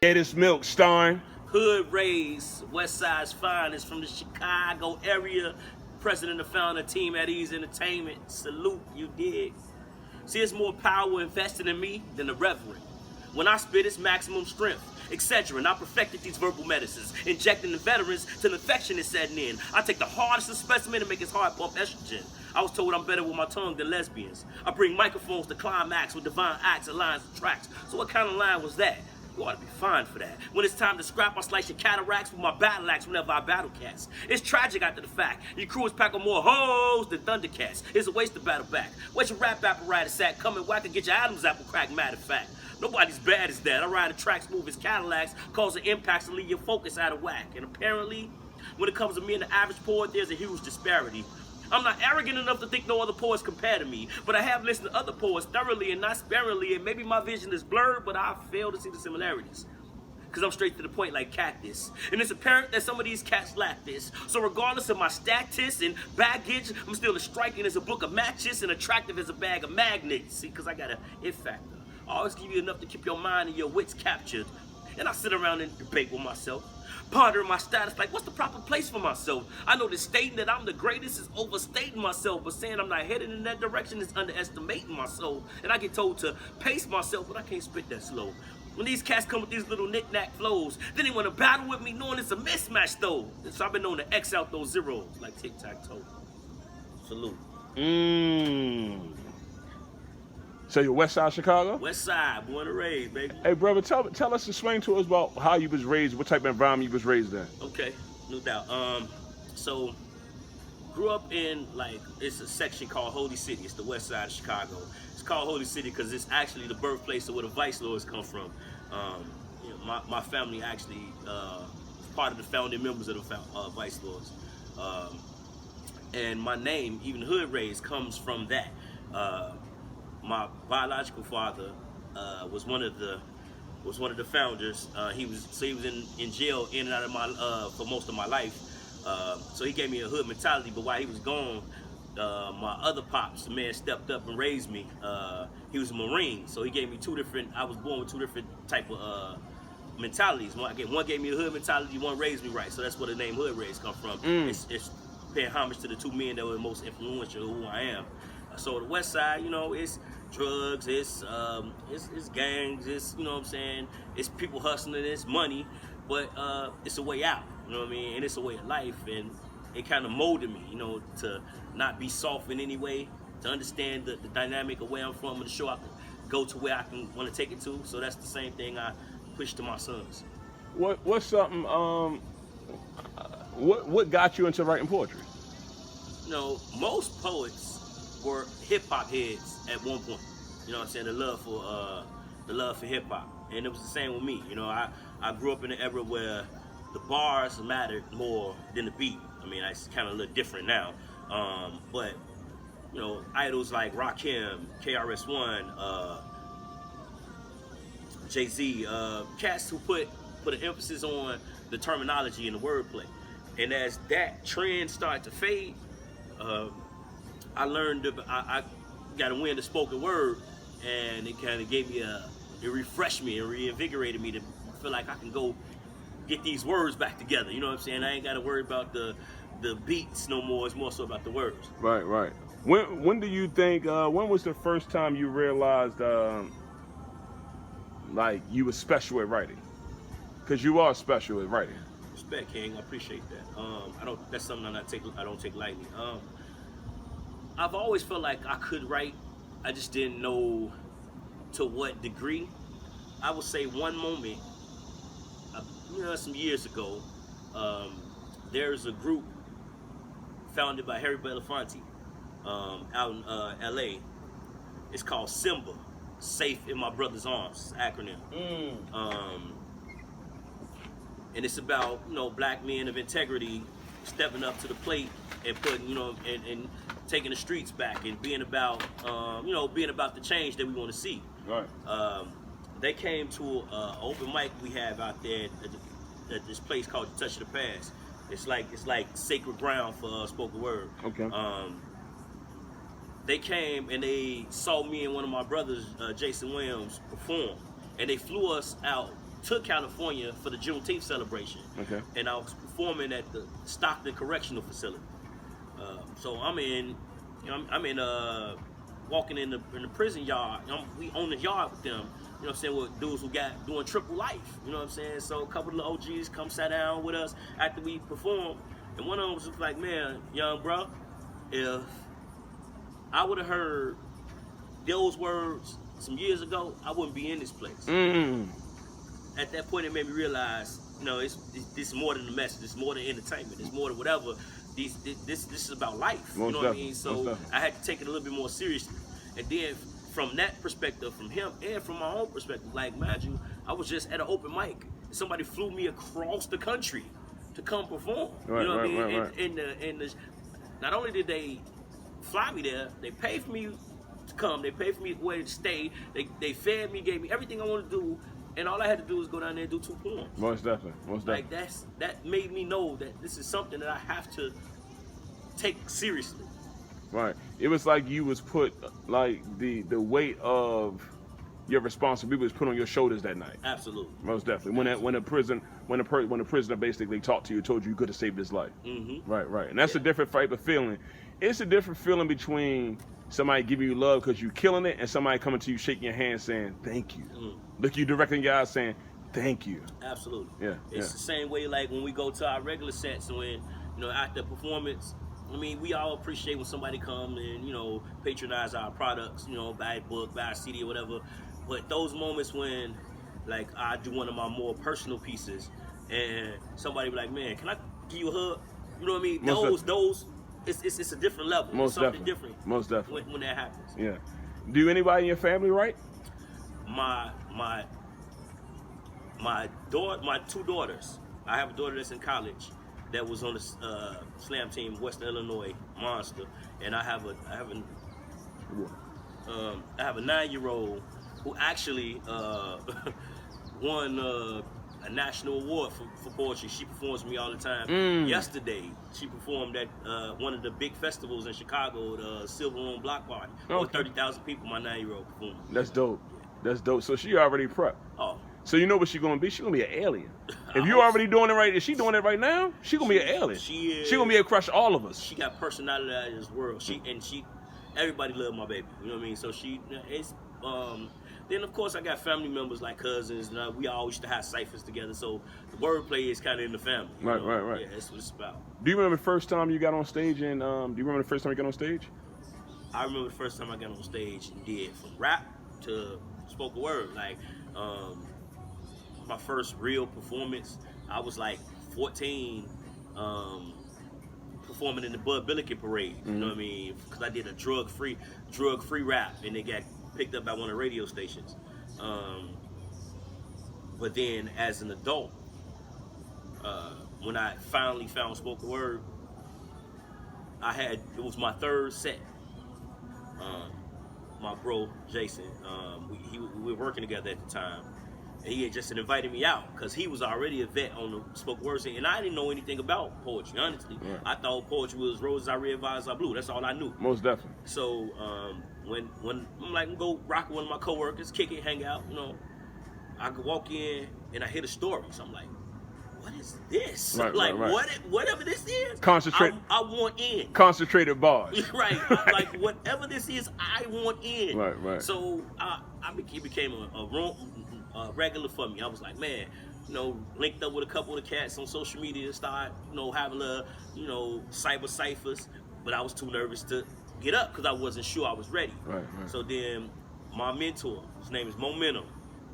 YeahThisMilk starring HoodRaised, West Side's finest from the Chicago area. President and founder of Team at Ease Entertainment. Salute, you dig? See, it's more power invested in me than the Reverend. When I spit, it's maximum strength. Etc. I perfected these verbal medicines, injecting the veterans till infection is setting in. I take the hardest of specimen and make his heart pump estrogen. I was told I'm better with my tongue than lesbians. I bring microphones to climax with divine acts and lines and tracks. So what kind of line was that? You ought to be fine for that. When it's time to scrap, I slice your cataracts with my battle axe whenever I battle cats. It's tragic after the fact. Your crew is packed with more hoes than Thundercats. It's a waste to battle back. Where's your rap apparatus at? Come and whack and get your Adam's apple crack, matter of fact. Nobody's bad as that. I ride the track smooth as Cadillacs, causing impacts to leave your focus out of whack. And apparently, when it comes to me and the average poet, there's a huge disparity. I'm not arrogant enough to think no other poets compare to me, but I have listened to other poets thoroughly and not sparingly, and maybe my vision is blurred, but I fail to see the similarities. Because I'm straight to the point like Cactus. And it's apparent that some of these cats lack this. So regardless of my status and baggage, I'm still as striking as a book of matches and attractive as a bag of magnets. See, because I got a it factor. I always give you enough to keep your mind and your wits captured. And I sit around and debate with myself, pondering my status like, what's the proper place for myself? I know that stating that I'm the greatest is overstating myself, but saying I'm not headed in that direction is underestimating myself. And I get told to pace myself, but I can't spit that slow. When these cats come with these little knick-knack flows, then they want to battle with me knowing it's a mismatch though. So I've been known to X out those zeros like tic-tac-toe. Salute. So you're West Side Chicago? West Side, born and raised, baby. Hey, brother, tell us, explain to us about how you was raised, what type of environment you was raised in. Okay, no doubt. So grew up in, like, it's a section called Holy City. It's the West Side of Chicago. It's called Holy City because it's actually the birthplace of where the Vice Lords come from. You know, my family actually is part of the founding members of the Vice Lords. And my name, even HoodRaised, comes from that. My biological father was one of the founders. He was in jail in and out of my for most of my life. So he gave me a hood mentality. But while he was gone, my other pops, the man, stepped up and raised me. He was a Marine, so he gave me I was born with two different type of mentalities. One gave me a hood mentality, one raised me right. So that's where the name HoodRaised come from. It's paying homage to the two men that were the most influential who I am. So the West Side, you know, it's drugs, it's gangs, it's, you know what I'm saying, it's people hustling, it's money, but it's a way out, you know what I mean, and it's a way of life, and it kind of molded me, you know, to not be soft in any way, to understand the dynamic of where I'm from and to show I can go to where I can want to take it to. So that's the same thing I push to my sons. What's something, what got you into writing poetry? You know, most poets were hip-hop heads at one point, you know what I'm saying, the love for hip-hop, and it was the same with me. You know, I grew up in an era where the bars mattered more than the beat. I mean, it's kind of a little different now, but you know, idols like Rakim, KRS-One, Jay-Z, cats who put an emphasis on the terminology and the wordplay, and as that trend started to fade, I learned, I got to win the spoken word, and it kind of gave me it refreshed me and reinvigorated me to feel like I can go get these words back together. You know what I'm saying? I ain't got to worry about the beats no more. It's more so about the words. Right. When do you think, when was the first time you realized, like, you were special at writing? Because you are special at writing. Respect, King. I appreciate that. That's something I don't take lightly. I've always felt like I could write. I just didn't know to what degree. I would say one moment, you know, some years ago, there's a group founded by Harry Belafonte out in LA. It's called Simba, Safe in My Brother's Arms, acronym. And it's about, you know, black men of integrity stepping up to the plate and putting, you know, and taking the streets back and being about, you know, being about the change that we want to see. Right. They came to an open mic we have out there at this place called the Touch of the Past. It's like sacred ground for spoken word. Okay. They came and they saw me and one of my brothers, Jason Williams, perform, and they flew us out to California for the Juneteenth celebration. Okay. And I was performing at the Stockton Correctional Facility. So I'm walking in the prison yard. We own the yard with them. You know what I'm saying? With dudes who got doing triple life. You know what I'm saying? So a couple of the OGs come sat down with us after we performed, and one of them was just like, "Man, young bro, if I would have heard those words some years ago, I wouldn't be in this place." At that point, it made me realize, it's more than a message. It's more than entertainment. It's more than whatever. This is about life. Most you know what I mean? So definitely. I had to take it a little bit more seriously. And then from that perspective, from him and from my own perspective, like, mind you, I was just at an open mic. Somebody flew me across the country to come perform. Right, you know what I mean? Right. Not only did they fly me there, they paid for me to come. They paid for me where to stay. They fed me, gave me everything I wanted to do. And all I had to do was go down there and do 2 poems. Most definitely. Like that made me know that this is something that I have to take seriously. Right. It was like you was put, like the weight of your responsibility was put on your shoulders that night. Absolutely. Most definitely. When a prisoner basically talked to you, told you could have saved his life. Mm-hmm. Right. And that's a different type of feeling. It's a different feeling between somebody giving you love because you're killing it, and somebody coming to you, shaking your hand, saying thank you. Look you directly in your eyes, saying thank you. Absolutely. Yeah. It's the same way like when we go to our regular sets, and when after performance, I mean, we all appreciate when somebody come and patronize our products, buy a book, buy a CD or whatever. But those moments when, like, I do one of my more personal pieces, and somebody be like, "Man, can I give you a hug?" You know what I mean? Those. It's a different level. Most it's something definitely. different. Most definitely. When that happens. Yeah. Do anybody in your family write? My 2 daughters. I have a daughter that's in college that was on the slam team, Western Illinois Monster, and I have a 9-year-old who actually won a national award for poetry. She performs with me all the time. Yesterday, she performed at one of the big festivals in Chicago, the Silver Room Block Party. Over 30,000 people, my 9-year-old performed. That's dope. That's dope. So she already prepped. Oh. So you know what she's gonna be? She's gonna be an alien. If you already doing it right, if she doing it right now, she gonna be an alien. She is. She gonna be able to crush all of us. She got personality out of this world. Everybody love my baby. You know what I mean? So then of course I got family members like cousins, and we all used to have ciphers together. So the wordplay is kind of in the family. Right. Yeah, that's what it's about. Do you remember the first time you got on stage? And do you remember the first time you got on stage? I remember the first time I got on stage and did from rap to spoken word. Like my first real performance, I was like 14, performing in the Bud Billiken parade. You know what I mean? Because I did a drug-free rap, and they got picked up by one of the radio stations. But then as an adult, when I finally found spoken word, it was my 3rd set. My bro Jason, we were working together at the time, and he had just invited me out because he was already a vet on the spoken word scene, and I didn't know anything about poetry, honestly. Right. I thought poetry was roses I red, violets I blue. That's all I knew. Most definitely. So when I'm like, go rock with one of my coworkers, kick it, hang out, I could walk in and I hear the story. So I'm like, what is this? Right. Whatever this is, Concentrate. I want in. Concentrated bars. Right. Like whatever this is, I want in. Right. So it became a regular for me. I was like, man, linked up with a couple of the cats on social media, start, having cyber ciphers, but I was too nervous to get up because I wasn't sure I was ready. Right. So then my mentor, his name is Momentum.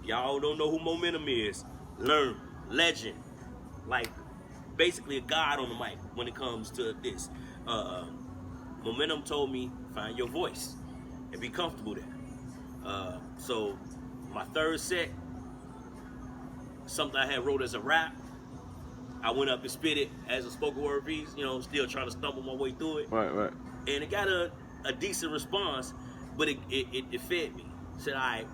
If y'all don't know who Momentum is, learn. Legend. Like basically a god on the mic when it comes to this. Momentum told me, find your voice and be comfortable there. So my 3rd set, something I had wrote as a rap, I went up and spit it as a spoken word piece, still trying to stumble my way through it. Right. And it got a decent response, but it fed me. Said, all right,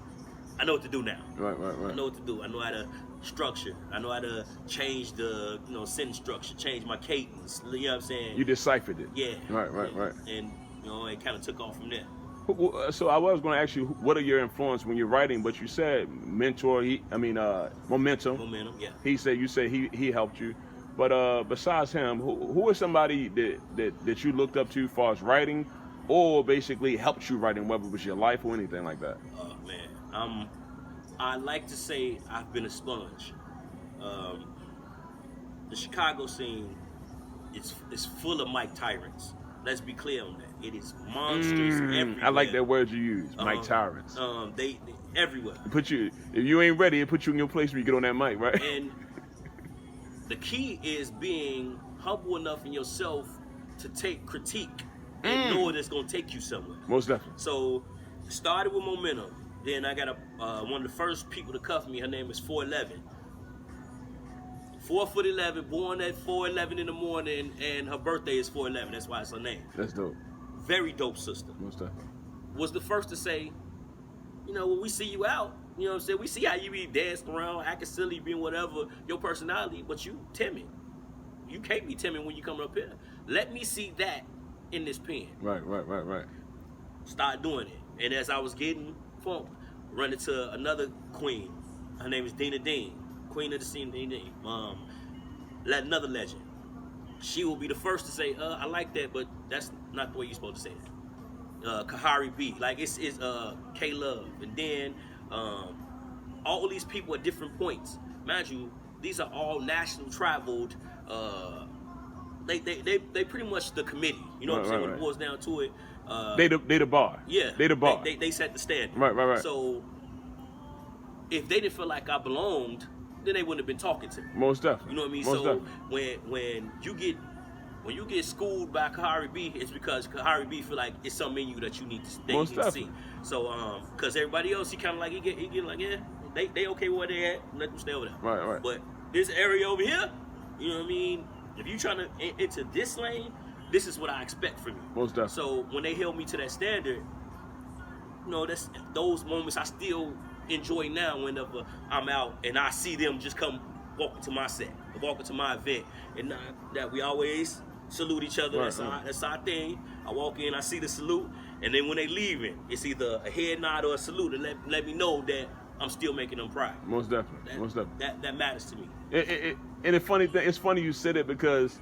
I know what to do now. Right. I know what to do. I know how to structure. I know how to change the sentence structure, change my cadence. You know what I'm saying? You deciphered it. Yeah. Right. And it kind of took off from there. So I was going to ask you, what are your influence when you're writing? But you said mentor. Momentum. Momentum, yeah. You said he helped you. But besides him, who is somebody that you looked up to as far as writing, or basically helped you writing, whether it was your life or anything like that? Oh man, I like to say I've been a sponge. The Chicago scene is full of Mike tyrants. Let's be clear on that. It is monsters everywhere. I like that word you use, Mike tyrants. They everywhere. If you ain't ready, it put you in your place when you get on that mic, right? And the key is being humble enough in yourself to take critique and know it's gonna take you somewhere. Most definitely. So started with momentum. Then I got one of the first people to cuff me. Her name is 4'11". 4'11", born at 4:11 in the morning, and her birthday is 4:11. That's why it's her name. That's dope. Very dope sister. Most definitely. Was the first to say, when we see you out, you know what I'm saying? We see how you be dancing around, acting silly, being whatever, your personality, but you timid. You can't be timid when you coming up here. Let me see that in this pen. Right. Start doing it. And as I was getting funked, run into another queen. Her name is Dina Dean. Queen of the scene, Dina Dean. Another legend. She will be the first to say, I like that, but that's not the way you're supposed to say it. Kahari B. Like, it's K-Love. And then all these people at different points. Mind you, these are all national traveled. They pretty much the committee. You know what I'm saying? When it boils down to it. They the bar. Yeah. They the bar. They set the standard. Right. So if they didn't feel like I belonged, then they wouldn't have been talking to me. Most definitely. You know what I mean? Most So definitely. when you get schooled by Kahari B, it's because Kahari B feel like it's something in you that you need to see. So because everybody else, he kind of like he get like, yeah, they okay where they at, let them stay over there. Right. But this area over here, you know what I mean? If you trying to enter this lane, this is what I expect from you. Most definitely. So when they held me to that standard, that's those moments I still enjoy now whenever I'm out and I see them just come walking to my set, walking to my event, and that we always salute each other. That's our thing. I walk in, I see the salute, and then when they leaving, it's either a head nod or a salute, and let me know that I'm still making them proud. Most definitely. That matters to me. And the funny thing, it's funny you said it because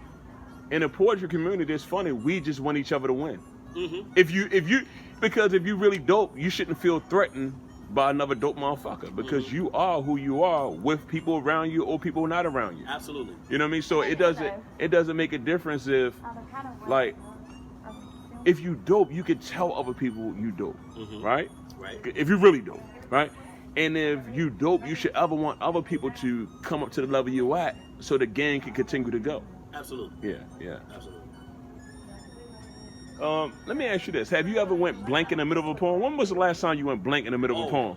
in the poetry community, it's funny, we just want each other to win. Mm-hmm. If you really dope, you shouldn't feel threatened by another dope motherfucker because you are who you are with people around you or people not around you. Absolutely. You know what I mean? So it doesn't make a difference if if you dope, you can tell other people you dope, right? Right. If you really dope, right? And if you dope, you should ever want other people to come up to the level you're at so the gang can continue to go. Absolutely. Yeah. Absolutely. Let me ask you this. Have you ever went blank in the middle of a poem? When was the last time you went blank in the middle of a poem?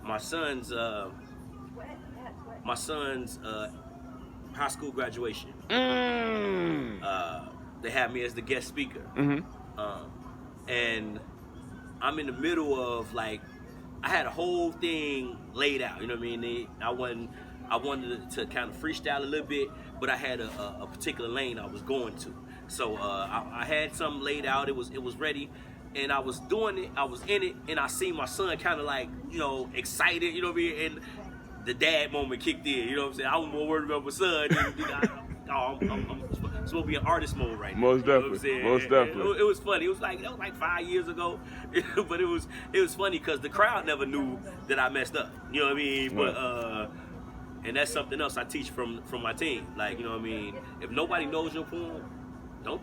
My son's high school graduation. They had me as the guest speaker. And I'm in the middle of I had a whole thing laid out. You know what I mean? I wanted to kind of freestyle a little bit, but I had a particular lane I was going to. So I had something laid out. It was ready, and I was doing it. I was in it, and I seen my son kind of excited. You know what I mean? And the dad moment kicked in. You know what I'm saying? I was more worried about my son. I'm supposed to be in artist mode right now. Most definitely. Most definitely. It was funny. That was like 5 years ago, but it was funny because the crowd never knew that I messed up. You know what I mean? Right. But and that's something else I teach from my team. You know what I mean? If nobody knows your poem, don't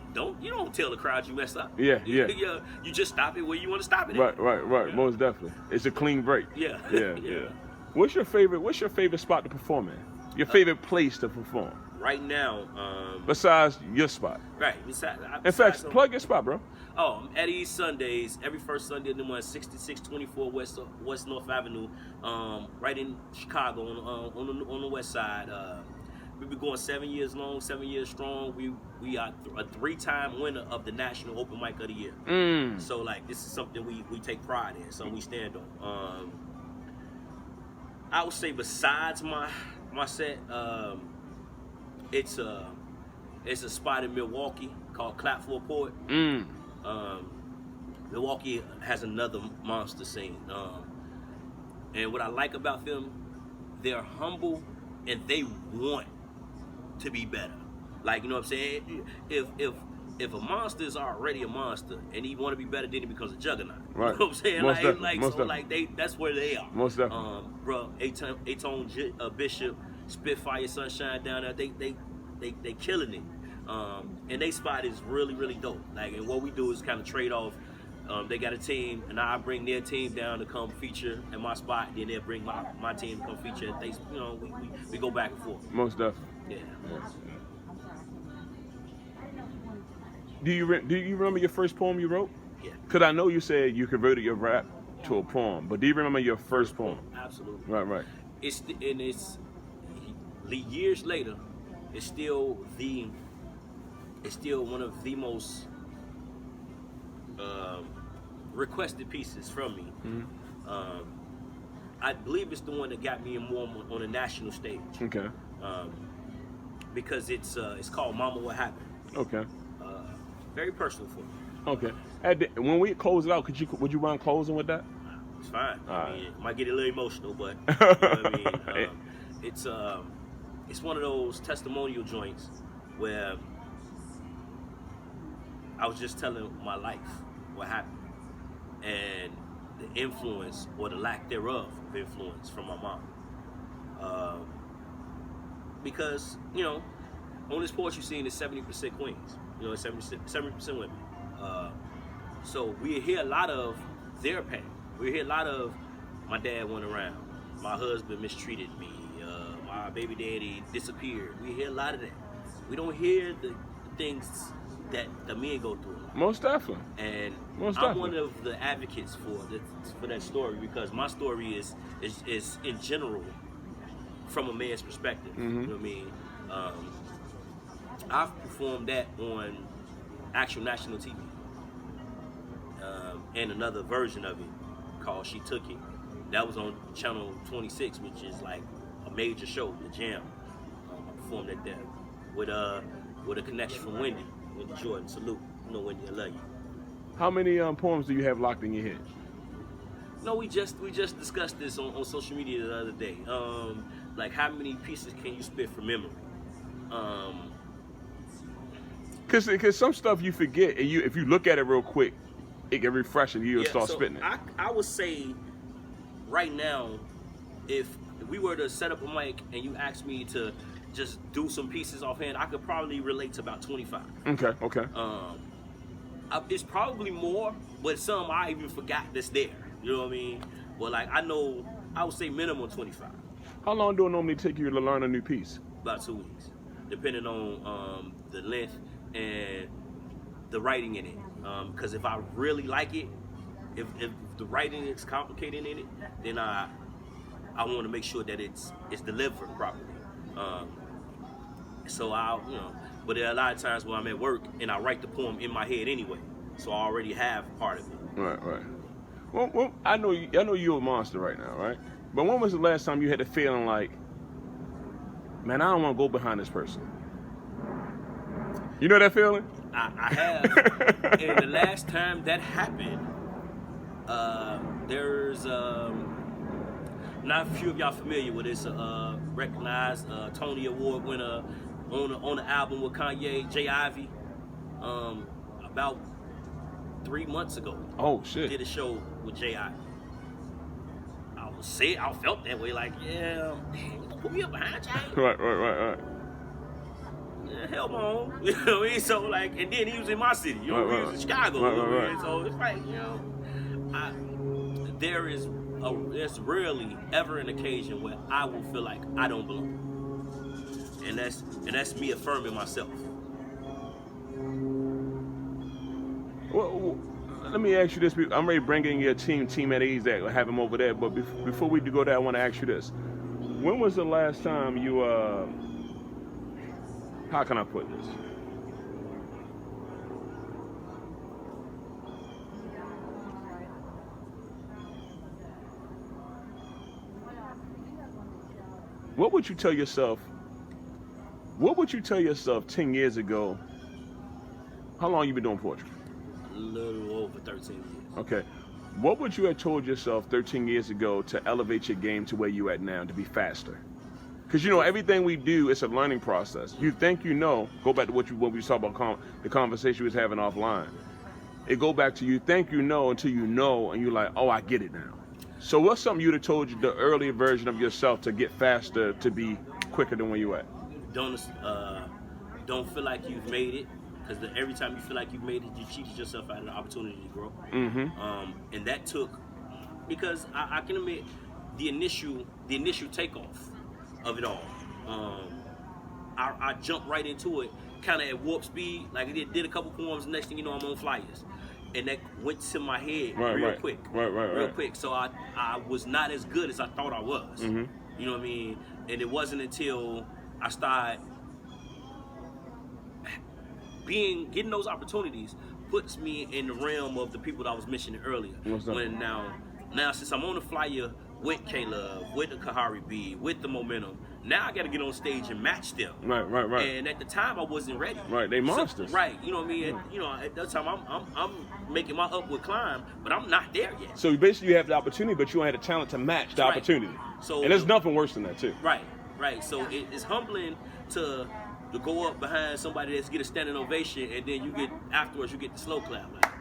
tell the crowd you messed up. Yeah. You just stop it where you want to stop it. Right. Yeah. Most definitely. It's a clean break. Yeah. Yeah. What's your favorite spot to perform in? Your favorite place to perform? Right now, besides your spot. Right. In fact, plug your spot, bro. Oh, I'm at East Sundays every first Sunday of the month, 6624 West North Avenue, right in Chicago on the west side. We've been going 7 years long, 7 years strong. We are a 3-time winner of the National Open Mic of the Year. So this is something we take pride in, something we stand on. I would say besides my set, it's It's a spot in Milwaukee called Clap for a Poet. Milwaukee has another monster scene. And what I like about them, they're humble and they want to be better. Like, you know what I'm saying? If a monster is already a monster and he want to be better, then he becomes a juggernaut. Right. You know what I'm saying? Most Like, definitely. so like that's where they are. Most definitely. Bro, Atone Bishop, Spitfire Sunshine down there, they killing it. And they spot is really, really dope. Like, and what we do is kind of trade off. They got a team, and I bring their team down to come feature at my spot. Then they'll bring my team to come feature. They, you know, we go back and forth. Most definitely. Yeah. Do you remember your first poem you wrote? Yeah. Because I know you said you converted your rap to a poem, but do you remember your first poem? Absolutely. Right. It's years later. It's still one of the most requested pieces from me. I believe it's the one that got me more on a national stage. Okay. Because it's called "Mama What Happened." Okay. Very personal for me. Okay. When we close it out, would you mind closing with that? It's fine. All I mean, right. it might get a little emotional, but you know what I mean, it's one of those testimonial joints where I was just telling my life what happened and the influence or the lack thereof of influence from my mom. Because, you know, on this poetry scene is 70% queens, you know, 70% women. So we hear a lot of their pain. We hear a lot of my dad went around, my husband mistreated me, my baby daddy disappeared. We hear a lot of that. We don't hear the things that the men go through. Most definitely. And Most I'm definitely. one of the advocates for that story because my story is in general from a man's perspective. You know what I mean? I've performed that on actual national TV. And another version of it called She Took It. That was on channel 26, which is like a major show, The Jam. I performed at that with a connection from Wendy Jordan. Salute. You know, Wendy, I love you. How many poems do you have locked in your head? No, we just discussed this on social media the other day. Like, how many pieces can you spit from memory? Because some stuff you forget, and if you look at it real quick, it can refresh and you'll start spitting it. I would say right now, if we were to set up a mic and you asked me to just do some pieces offhand, I could probably relate to about 25. Okay. It's probably more, but some I even forgot that's there. You know what I mean? But like, I would say minimum 25. How long do it normally take you to learn a new piece? About 2 weeks, depending on the length and the writing in it. Because if I really like it, if the writing is complicated in it, then I want to make sure that it's delivered properly. So but there are a lot of times when I'm at work and I write the poem in my head anyway, so I already have part of it. Right. Well, I know you're a monster right now, right? But when was the last time you had the feeling like, man, I don't want to go behind this person? You know that feeling? I have. And the last time that happened, there's not a few of y'all familiar with this. Recognized Tony Award winner on the album with Kanye, J. Ivy. About 3 months ago. Oh shit! Did a show with J. Ivy. I felt that way. Like, yeah, damn, you gonna put me up behind Jay? Right. Yeah, hell no. You know what I mean? So like, and then he was in my city. You know, he was in Chicago. You know what I mean? So it's like, you know, there's rarely ever an occasion where I will feel like I don't belong, and that's me affirming myself. Well, let me ask you this. I'm ready to bring in your team at ease that have him over there. But before we go there, I want to ask you this. When was the last time you, how can I put this? What would you tell yourself What would you tell yourself 10 years ago? How long you been doing poetry? A little over 13 years. Okay. What would you have told yourself 13 years ago to elevate your game to where you at now, to be faster? Because, you know, everything we do, it's a learning process. You think you know, go back to what we talked about, the conversation we was having offline. It go back to you think you know until you know, and you're like, oh, I get it now. So what's something you'd have told you the earlier version of yourself to get faster, to be quicker than where you at? Don't feel like you've made it, because every time you feel like you've made it, you cheated yourself out of the opportunity to grow. And that took, because I can admit, the initial takeoff of it all. I jumped right into it, kind of at warp speed. Like I did a couple poems. Next thing you know, I'm on flyers, and that went to my head real quick. Real quick. So I was not as good as I thought I was. You know what I mean? And it wasn't until I started getting those opportunities puts me in the realm of the people that I was mentioning earlier. When now since I'm on the flyer with Caleb, with the Kahari B, with the Momentum, now I got to get on stage and match them. Right. And at the time I wasn't ready. Right, they monsters. So, right, you know what I mean. And, you know, at that time I'm making my upward climb, but I'm not there yet. So basically, you have the opportunity, but you don't have the talent to match the opportunity. So, and there's nothing worse than that too. Right. So it's humbling to go up behind somebody that's get a standing ovation, and then afterwards you get the slow clap. Like,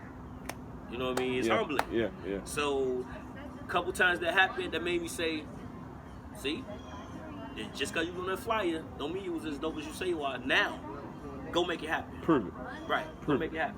you know what I mean? It's humbling. Yeah. So a couple times that happened, that made me say, see, just because you on that flyer don't mean you was as dope as you say you are. Now, go make it happen. Prove it. Right. Go make it happen.